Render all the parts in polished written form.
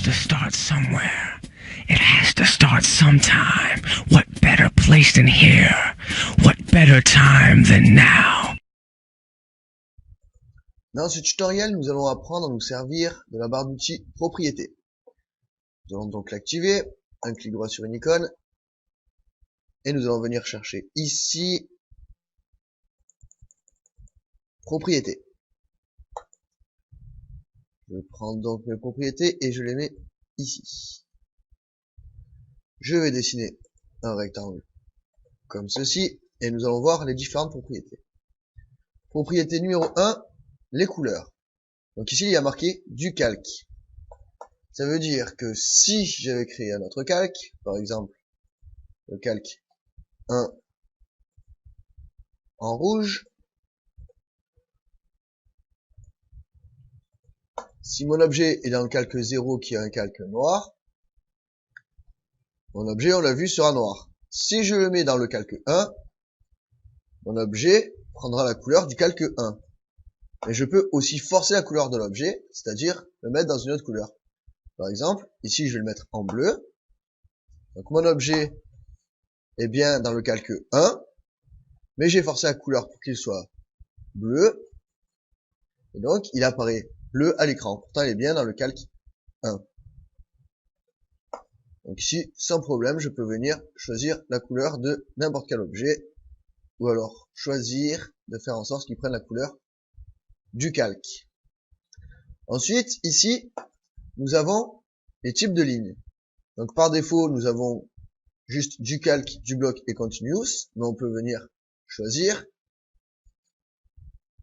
has to start somewhere. It has to start sometime. What better place than here? What better time than now? Dans ce tutoriel, nous allons apprendre à nous servir de la barre d'outils propriété. Nous allons donc l'activer, un clic droit sur une icône, et nous allons venir chercher ici, propriété. Je prends donc mes propriétés et je les mets ici. Je vais dessiner un rectangle comme ceci, et nous allons voir les différentes propriétés. Propriété numéro 1, les couleurs. Donc ici, il y a marqué du calque. Ça veut dire que si j'avais créé un autre calque, par exemple, le calque 1 en rouge, si mon objet est dans le calque 0 qui est un calque noir, mon objet, on l'a vu, sera noir. Si je le mets dans le calque 1, mon objet prendra la couleur du calque 1. Mais je peux aussi forcer la couleur de l'objet, c'est-à-dire le mettre dans une autre couleur. Par exemple, ici je vais le mettre en bleu. Donc mon objet est bien dans le calque 1, mais j'ai forcé la couleur pour qu'il soit bleu. Et donc il apparaît bleu à l'écran. Pourtant il est bien dans le calque 1. Donc ici, sans problème, je peux venir choisir la couleur de n'importe quel objet, ou alors choisir de faire en sorte qu'il prenne la couleur du calque. Ensuite, ici, nous avons les types de lignes. Donc par défaut, nous avons juste du calque, du bloc et continuous, mais on peut venir choisir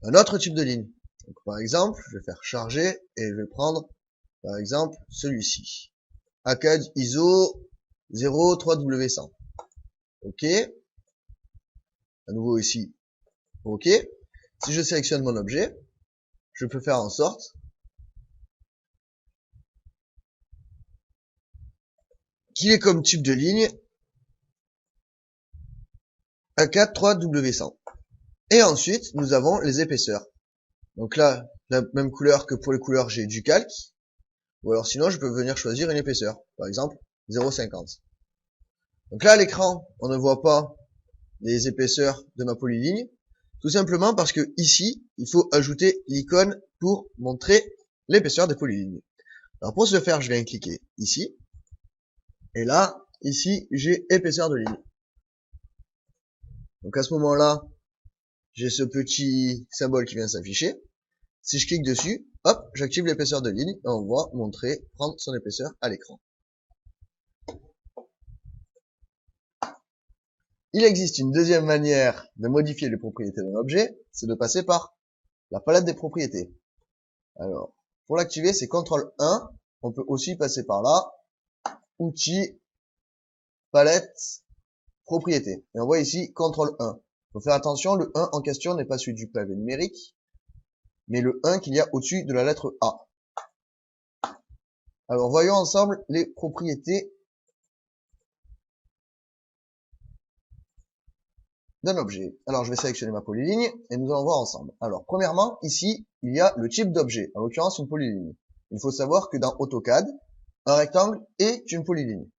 un autre type de ligne. Donc par exemple, je vais faire charger et je vais prendre par exemple celui-ci. ACAD ISO 03W100. OK. À nouveau ici. OK. Si je sélectionne mon objet, je peux faire en sorte qu'il ait comme type de ligne ACAD 3W100. Et ensuite, nous avons les épaisseurs. Donc là, la même couleur que pour les couleurs, j'ai du calque. Ou alors sinon, je peux venir choisir une épaisseur. Par exemple, 0,50. Donc là, à l'écran, on ne voit pas les épaisseurs de ma polyligne. Tout simplement parce que ici, il faut ajouter l'icône pour montrer l'épaisseur des polylignes. Alors pour ce faire, je viens cliquer ici. Et là, ici, j'ai épaisseur de ligne. Donc à ce moment-là, j'ai ce petit symbole qui vient s'afficher. Si je clique dessus, hop, j'active l'épaisseur de ligne et on voit prendre son épaisseur à l'écran. Il existe une deuxième manière de modifier les propriétés d'un objet, c'est de passer par la palette des propriétés. Alors, pour l'activer, c'est CTRL 1. On peut aussi passer par là. Outils, palette, propriétés. Et on voit ici CTRL 1. Il faut faire attention, le 1 en question n'est pas celui du clavier numérique, mais le 1 qu'il y a au-dessus de la lettre A. Alors, voyons ensemble les propriétés d'un objet. Alors, je vais sélectionner ma polyligne et nous allons voir ensemble. Alors, premièrement, ici, il y a le type d'objet, en l'occurrence une polyligne. Il faut savoir que dans AutoCAD, un rectangle est une polyligne.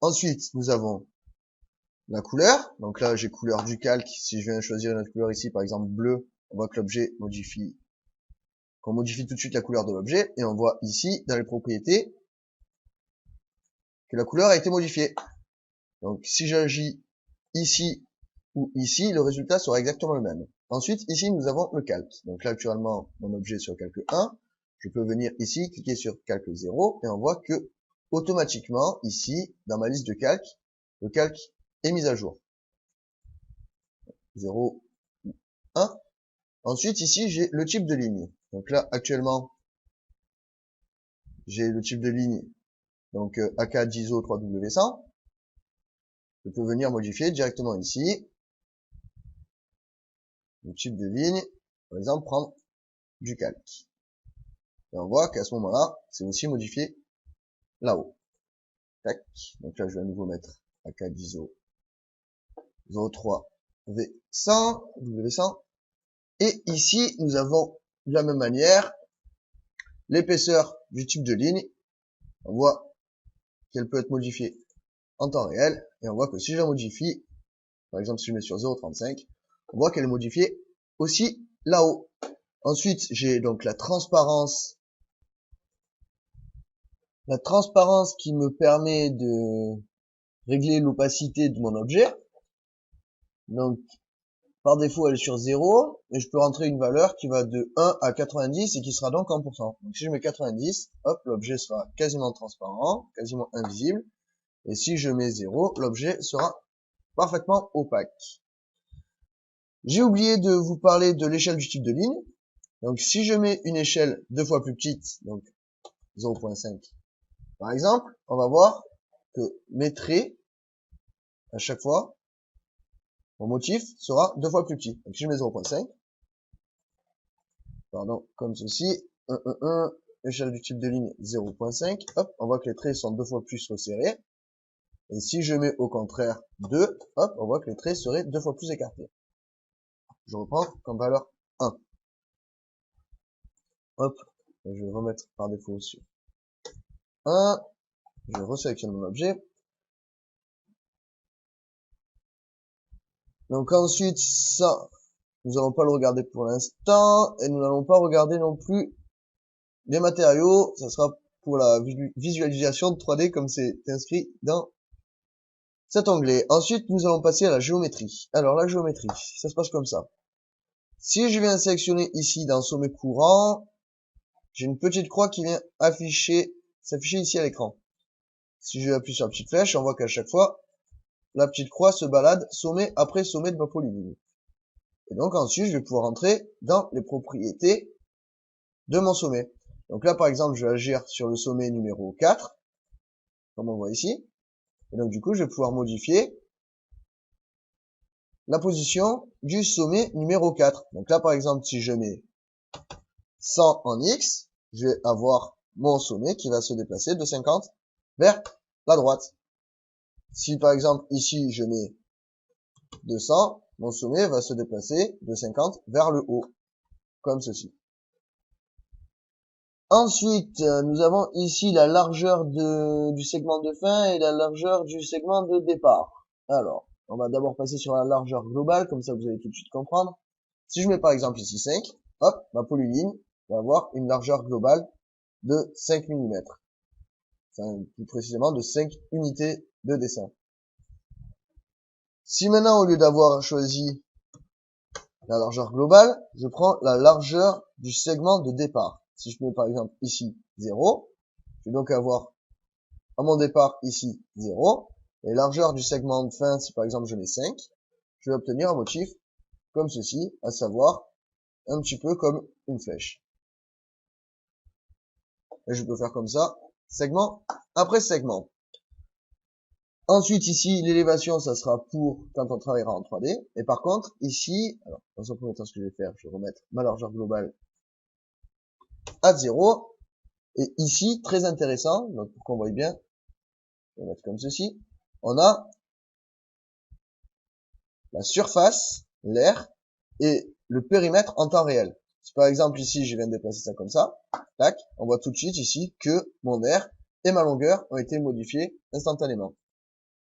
Ensuite, nous avons la couleur. Donc là, j'ai couleur du calque. Si je viens choisir une autre couleur ici, par exemple bleu, on voit que l'objet modifie, qu'on modifie tout de suite la couleur de l'objet. Et on voit ici, dans les propriétés, que la couleur a été modifiée. Donc, si j'agis ici ou ici, le résultat sera exactement le même. Ensuite, ici, nous avons le calque. Donc là, actuellement, mon objet est sur calque 1. Je peux venir ici, cliquer sur calque 0, et on voit que, automatiquement, ici, dans ma liste de calques, le calque est mis à jour. 0, 1. Ensuite, ici, j'ai le type de ligne. Donc là, actuellement, j'ai le type de ligne, donc ACAD ISO 3W100. Je peux venir modifier directement ici. Le type de ligne, par exemple, prendre du calque. Et on voit qu'à ce moment-là, c'est aussi modifié là-haut. Tac. Donc là, je vais à nouveau mettre ACAD ISO 03W100, W100. Et ici, nous avons de la même manière l'épaisseur du type de ligne on voit qu'elle peut être modifiée en temps réel, et on voit que si je la modifie, par exemple si je mets sur 0,35, on voit qu'elle est modifiée aussi là-haut. Ensuite, j'ai donc la transparence qui me permet de régler l'opacité de mon objet. Donc, par défaut, elle est sur 0, mais je peux rentrer une valeur qui va de 1 à 90 et qui sera donc en pourcent. Donc, si je mets 90, hop, l'objet sera quasiment transparent, quasiment invisible. Et si je mets 0, l'objet sera parfaitement opaque. J'ai oublié de vous parler de l'échelle du type de ligne. Donc, si je mets une échelle 2 fois plus petite, donc 0,5, par exemple, on va voir que mes traits, à chaque fois, mon motif sera 2 fois plus petit. Donc, si je mets 0,5, pardon, comme ceci, 1, échelle du type de ligne 0,5, hop, on voit que les traits sont 2 fois plus resserrés. Et si je mets au contraire 2, hop, on voit que les traits seraient 2 fois plus écartés. Je reprends comme valeur 1. Hop, et je vais remettre par défaut sur 1. Je resélectionne mon objet. Donc ensuite, ça, nous n'allons pas le regarder pour l'instant, et nous n'allons pas regarder non plus les matériaux. Ça sera pour la visualisation de 3D comme c'est inscrit dans cet onglet. Ensuite, nous allons passer à la géométrie. Alors la géométrie, ça se passe comme ça. Si je viens sélectionner ici dans sommet courant, j'ai une petite croix qui vient s'afficher ici à l'écran. Si je appuie sur la petite flèche, on voit qu'à chaque fois, la petite croix se balade sommet après sommet de ma polyline. Et donc ensuite, je vais pouvoir entrer dans les propriétés de mon sommet. Donc là, par exemple, je vais agir sur le sommet numéro 4, comme on voit ici. Et donc du coup, je vais pouvoir modifier la position du sommet numéro 4. Donc là, par exemple, si je mets 100 en X, je vais avoir mon sommet qui va se déplacer de 50 vers la droite. Si par exemple ici je mets 200, mon sommet va se déplacer de 50 vers le haut, comme ceci. Ensuite, nous avons ici la largeur du segment de fin et la largeur du segment de départ. Alors, on va d'abord passer sur la largeur globale, comme ça vous allez tout de suite comprendre. Si je mets par exemple ici 5, hop, ma polyline va avoir une largeur globale de 5 mm. Enfin, plus précisément de 5 unités de dessin. Si maintenant, au lieu d'avoir choisi la largeur globale, je prends la largeur du segment de départ. Si je mets par exemple ici 0, je vais donc avoir à mon départ ici 0, et largeur du segment de fin, si par exemple je mets 5, je vais obtenir un motif comme ceci, à savoir un petit peu comme une flèche. Et je peux faire comme ça, segment après segment. Ensuite, ici, l'élévation, ça sera pour quand on travaillera en 3D. Et par contre, ici, alors, dans un premier temps, ce que je vais faire, je vais remettre ma largeur globale à 0. Et ici, très intéressant, donc pour qu'on voit bien, je vais mettre comme ceci, on a la surface, l'air, et le périmètre en temps réel. Si par exemple ici, je viens de déplacer ça comme ça, tac, on voit tout de suite ici que mon air et ma longueur ont été modifiés instantanément.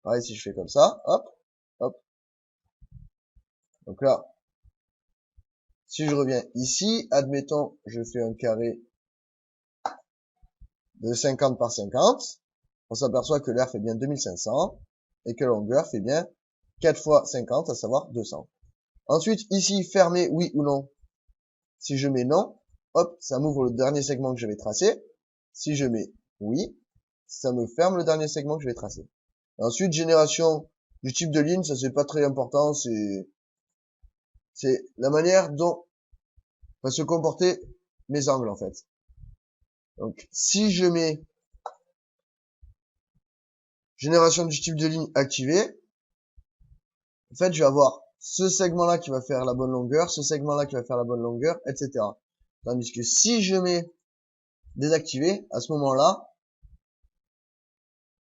Pareil, si je fais comme ça, hop, hop. Donc là, si je reviens ici, admettons, je fais un carré de 50 par 50, on s'aperçoit que l'air fait bien 2500 et que la longueur fait bien 4 fois 50, à savoir 200. Ensuite, ici, fermé, oui ou non. Si je mets non, hop, ça m'ouvre le dernier segment que je vais tracer. Si je mets oui, ça me ferme le dernier segment que je vais tracer. Ensuite, génération du type de ligne, ça c'est pas très important, c'est la manière dont va se comporter mes angles en fait. Donc, si je mets génération du type de ligne activée, en fait, je vais avoir ce segment-là qui va faire la bonne longueur, ce segment-là qui va faire la bonne longueur, etc. Tandis que si je mets désactivé, à ce moment-là,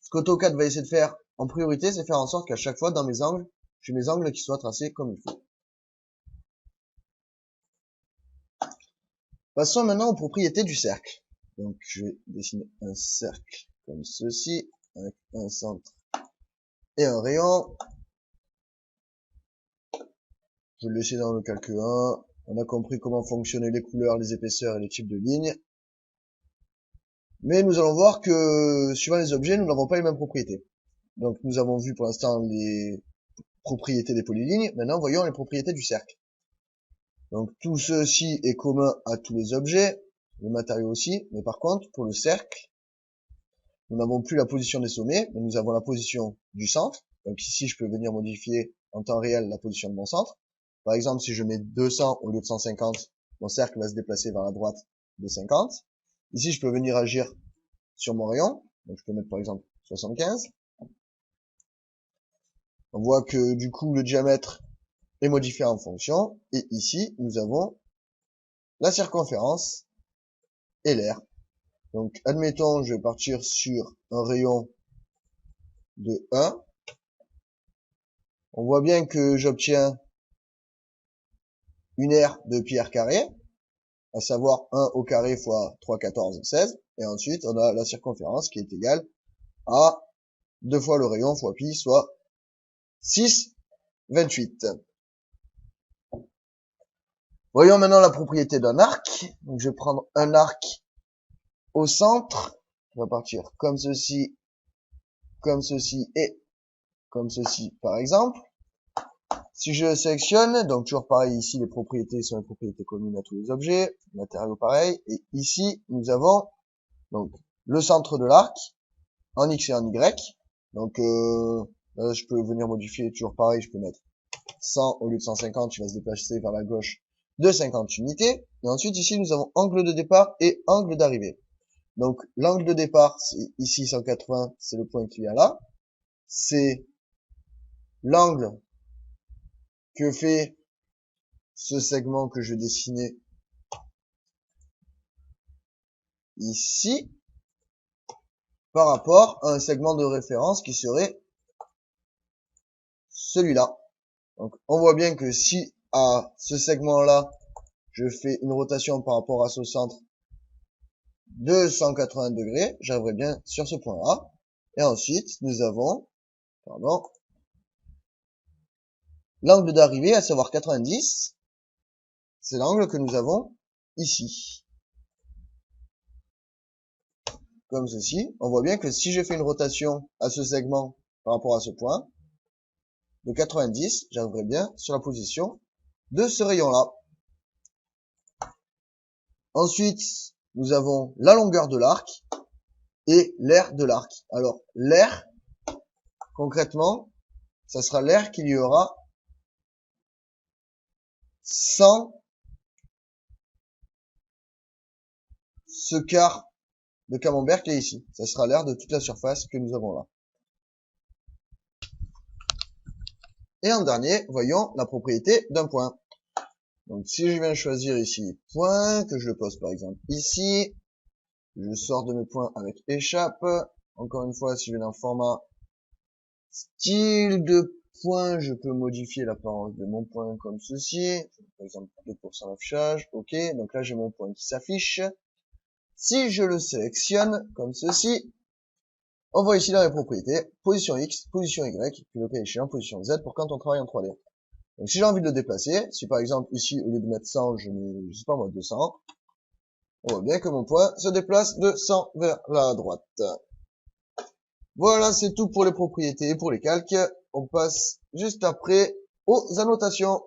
ce qu'AutoCAD va essayer de faire en priorité, c'est faire en sorte qu'à chaque fois, dans mes angles, j'ai mes angles qui soient tracés comme il faut. Passons maintenant aux propriétés du cercle. Donc, je vais dessiner un cercle comme ceci, avec un centre et un rayon. Je vais le laisser dans le calque 1. On a compris comment fonctionnaient les couleurs, les épaisseurs et les types de lignes. Mais nous allons voir que, suivant les objets, nous n'avons pas les mêmes propriétés. Donc, nous avons vu pour l'instant les propriétés des polylignes. Maintenant, voyons les propriétés du cercle. Donc, tout ceci est commun à tous les objets, le matériau aussi. Mais par contre, pour le cercle, nous n'avons plus la position des sommets, mais nous avons la position du centre. Donc ici, je peux venir modifier en temps réel la position de mon centre. Par exemple, si je mets 200 au lieu de 150, mon cercle va se déplacer vers la droite de 50. Ici, je peux venir agir sur mon rayon. Donc je peux mettre par exemple 75. On voit que du coup, le diamètre est modifié en fonction. Et ici, nous avons la circonférence et l'aire. Donc, admettons, je vais partir sur un rayon de 1. On voit bien que j'obtiens une aire de pi r carré, à savoir 1 au carré fois 3, 14, 16. Et ensuite, on a la circonférence qui est égale à 2 fois le rayon fois pi, soit 6, 28. Voyons maintenant la propriété d'un arc. Donc, je vais prendre un arc au centre. On va partir comme ceci et comme ceci, par exemple. Si je sélectionne, donc toujours pareil, ici les propriétés sont les propriétés communes à tous les objets, matériaux pareil, et ici nous avons donc le centre de l'arc en X et en Y. Donc là, je peux venir modifier, toujours pareil, je peux mettre 100 au lieu de 150, il va se déplacer vers la gauche de 50 unités. Et ensuite ici nous avons angle de départ et angle d'arrivée. Donc l'angle de départ, c'est ici 180, c'est le point qui vient là. C'est l'angle que fait ce segment que je dessinais ici par rapport à un segment de référence qui serait celui-là. Donc on voit bien que si à ce segment-là, je fais une rotation par rapport à ce centre de 180 degrés, j'arriverai bien sur ce point-là. Et ensuite, nous avons l'angle d'arrivée, à savoir 90, c'est l'angle que nous avons ici. Comme ceci. On voit bien que si je fais une rotation à ce segment par rapport à ce point, de 90, j'arriverai bien sur la position de ce rayon-là. Ensuite, nous avons la longueur de l'arc et l'aire de l'arc. Alors, l'aire, concrètement, ça sera l'aire qu'il y aura sans ce quart de camembert qui est ici. Ça sera l'aire de toute la surface que nous avons là. Et en dernier, voyons la propriété d'un point. Donc si je viens choisir ici point, que je le pose par exemple ici, je sors de mes points avec échappe. Encore une fois, si je viens dans format style de point, je peux modifier l'apparence de mon point comme ceci. Par exemple 2% d'affichage. Ok, donc là j'ai mon point qui s'affiche. Si je le sélectionne comme ceci, on voit ici dans les propriétés, position X, position Y, puis le cas échéant, position Z pour quand on travaille en 3D. Donc si j'ai envie de le déplacer, si par exemple ici, au lieu de mettre 100, je mets, je sais pas moi, 200, on voit bien que mon point se déplace de 100 vers la droite. Voilà, c'est tout pour les propriétés et pour les calques. On passe juste après aux annotations.